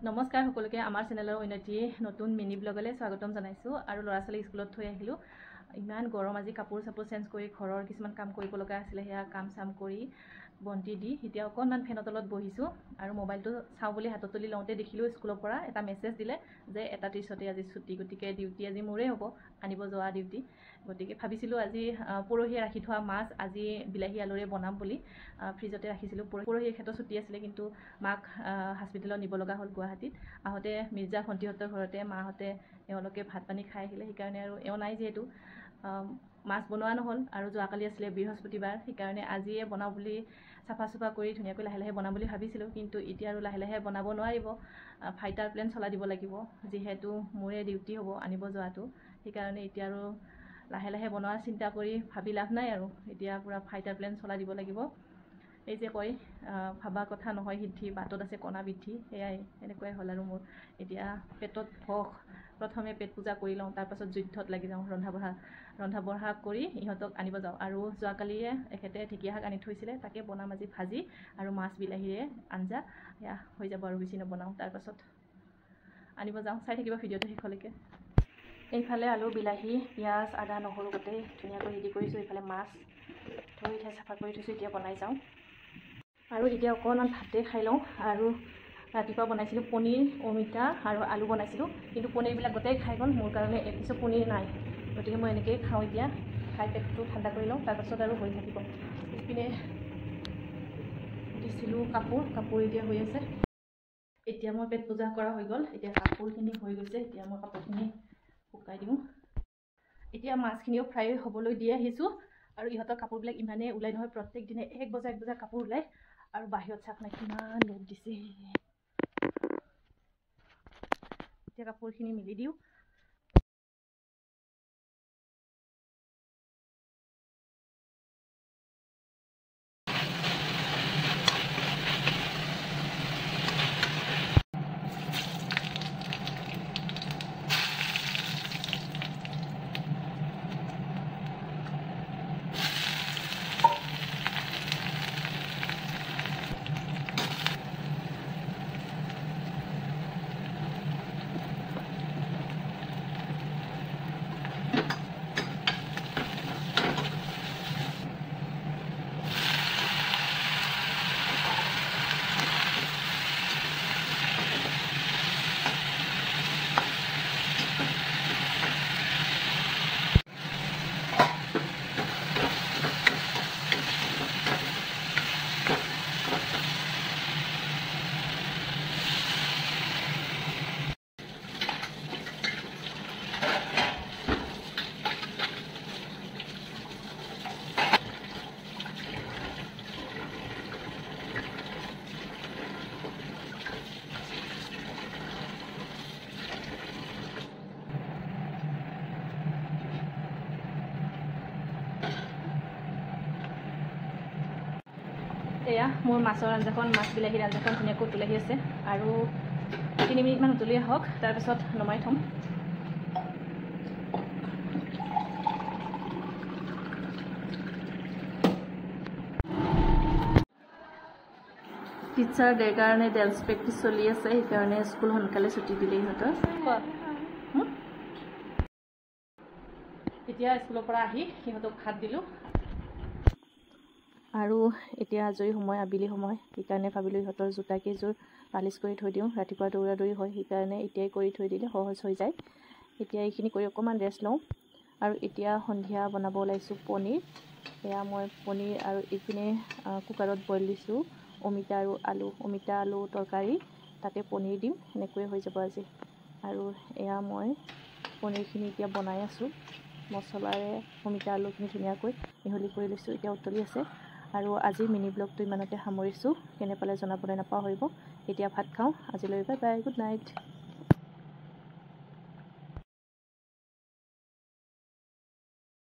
নমস্কাৰ সকলোকে আমাৰ চেনেলৰ উন্নতি নতুন মিনি ব্লগলৈ স্বাগতম জনাইছোঁ আৰু ল'ৰা ছোৱালী স্কুলত থৈ আহিলোঁ। ইমান গৰম আজি কাপোৰ চেঞ্জ কৰি ঘৰৰ কিছুমান কাম কৰিব লগা আছিলে, সেয়া কাম চাম কৰি বন্তি দি এতিয়া অকণমান ফেনৰ তলত বহিছোঁ আৰু মোবাইলটো চাওঁ বুলি হাতত তুলি লওঁতে দেখিলোঁ স্কুলৰ পৰা এটা মেছেজ দিলে যে 1:30 আজি ছুটি, গতিকে ডিউটি আজি মোৰেই হ'ব, আনিব যোৱা ডিউটি। গতিকে ভাবিছিলোঁ আজি পৰহি ৰাখি থোৱা মাছ আজি বিলাহী আলুৰে বনাম বুলি ফ্ৰিজতে ৰাখিছিলোঁ। পৰহি ক্ষেত্ৰত ছুটি আছিলে, কিন্তু মাক হস্পিটেলত নিব লগা হ'ল গুৱাহাটীত। আহোঁতে মিৰ্জা ভণ্টিহঁতৰ ঘৰতে মাহঁতে এওঁলোকে ভাত পানী খাই আহিলে, সেইকাৰণে আৰু এওঁ নাই যিহেতু মাছ বনোৱা নহ'ল। আৰু যোৱাকালি আছিলে বৃহস্পতিবাৰ, সেইকাৰণে আজিয়ে বনাওঁ বুলি চাফা চুফা কৰি ধুনীয়াকৈ লাহে লাহে বনাম বুলি ভাবিছিলোঁ, কিন্তু এতিয়া আৰু লাহে লাহে বনাব নোৱাৰিব, ফাইটাৰ প্লেন চলাই দিব লাগিব, যিহেতু মোৰে ডিউটি হ'ব আনিব যোৱাটো। সেইকাৰণে এতিয়া আৰু লাহে লাহে বনোৱাৰ চিন্তা কৰি ভাবি লাভ নাই আৰু এতিয়া পূৰা ফাইটাৰ প্লেন চলাই দিব লাগিব। এই যে কয় ভাবা কথা নহয় সিদ্ধি, বাটত আছে কণা বৃদ্ধি, সেয়াই এনেকুৱাই হ'ল আৰু মোৰ এতিয়া পেটত ভস। প্ৰথমে পেট পূজা কৰি লওঁ, তাৰপাছত যুদ্ধত লাগি যাওঁ, ৰন্ধা বঢ়া কৰি ইহঁতক আনিব যাওঁ। আৰু যোৱাকালিয়ে এখেতে ঢেকীয়া শাক আনি থৈছিলে, তাকে বনাম আজি ভাজি আৰু মাছ বিলাহীৰে আঞ্জা, সেয়া হৈ যাব আৰু বেছি নবনাওঁ। তাৰপাছত আনিব যাওঁ, চাই থাকিব ভিডিঅ'টো শেষলৈকে। এইফালে আলু বিলাহী পিঁয়াজ আদা নহৰু গোটেই ধুনীয়াকৈ ৰেডি কৰিছোঁ। এইফালে মাছ ধুই ঠাই চাফা কৰি থৈছোঁ, এতিয়া বনাই যাওঁ। আৰু এতিয়া অকণমান ভাতে খাই লওঁ। আৰু ৰাতিপুৱা বনাইছিলোঁ পনীৰ, অমিতা আৰু আলু বনাইছিলোঁ, কিন্তু পনীৰবিলাক গোটেই খাই গ'ল, মোৰ কাৰণে এপিছো পনীৰ নাই। গতিকে মই এনেকৈয়ে খাওঁ, এতিয়া খাই পেটটো ঠাণ্ডা কৰি লওঁ, তাৰপাছত আৰু হৈ থাকিব। ইপিনে দিছিলোঁ কাপোৰ এতিয়া হৈ আছে। এতিয়া মই পেট পূজা কৰা হৈ গ'ল, এতিয়া কাপোৰখিনি হৈ গৈছে, এতিয়া মই কাপোৰখিনি শুকাই দিওঁ। এতিয়া মাছখিনিও ফ্ৰাই হ'বলৈ দি আহিছোঁ। আৰু ইহঁতৰ কাপোৰবিলাক ইমানেই ওলাই নহয়, প্ৰত্যেক দিনে 1 বজা কাপোৰ ওলায়। আৰু বাহিৰত চাওক না কিমান ৰ'দ দিছে। এতিয়া কাপোৰখিনি মেলি দিওঁ। এয়া মোৰ মাছৰ আঞ্জাখন, মাছ বিলাহীৰ আঞ্জাখন ধুনীয়াকৈ উতলি আছে। আৰু 3 মিনিটমান উতলি আহক, তাৰপিছত নমাই থ'ম। টিচাৰ ডেৰ কাৰণে ডেন্স প্ৰেক্টিচ চলি আছে, সেইকাৰণে স্কুল সোনকালে ছুটি দিলে ইহঁতৰ। এতিয়া স্কুলৰ পৰা আহি সিহঁতক ভাত দিলোঁ। আৰু এতিয়া আজৰি সময়, আবেলি সময়, সেইকাৰণে ভাবিলোঁ ইহঁতৰ জোতা কেইযোৰ পালিচ কৰি থৈ দিওঁ। ৰাতিপুৱা দৌৰা দৌৰি হয়, সেইকাৰণে এতিয়াই কৰি থৈ দিলে সহজ হৈ যায়। এতিয়া এইখিনি কৰি অকণমান ৰেষ্ট লওঁ। আৰু এতিয়া সন্ধিয়া বনাব ওলাইছোঁ পনীৰ। এয়া মই পনীৰ আৰু এইপিনে কুকাৰত বইল দিছোঁ অমিতা আৰু আলু, অমিতা আলু তৰকাৰী, তাতে পনীৰ দিম, সেনেকৈয়ে হৈ যাব আজি। আৰু এয়া মই পনীৰখিনি এতিয়া বনাই আছোঁ, মছলাৰে অমিতা আলুখিনি ধুনীয়াকৈ মিহলি কৰি লৈছোঁ, এতিয়া উতলি আছে। আৰু আজিৰ মিনি ব্লগটো ইমানতে সামৰিছোঁ, কেনে পালে জনাবলৈ নাপাহৰিব। এতিয়া ভাত খাওঁ, আজিলৈ বাই বাই, গুড নাইট।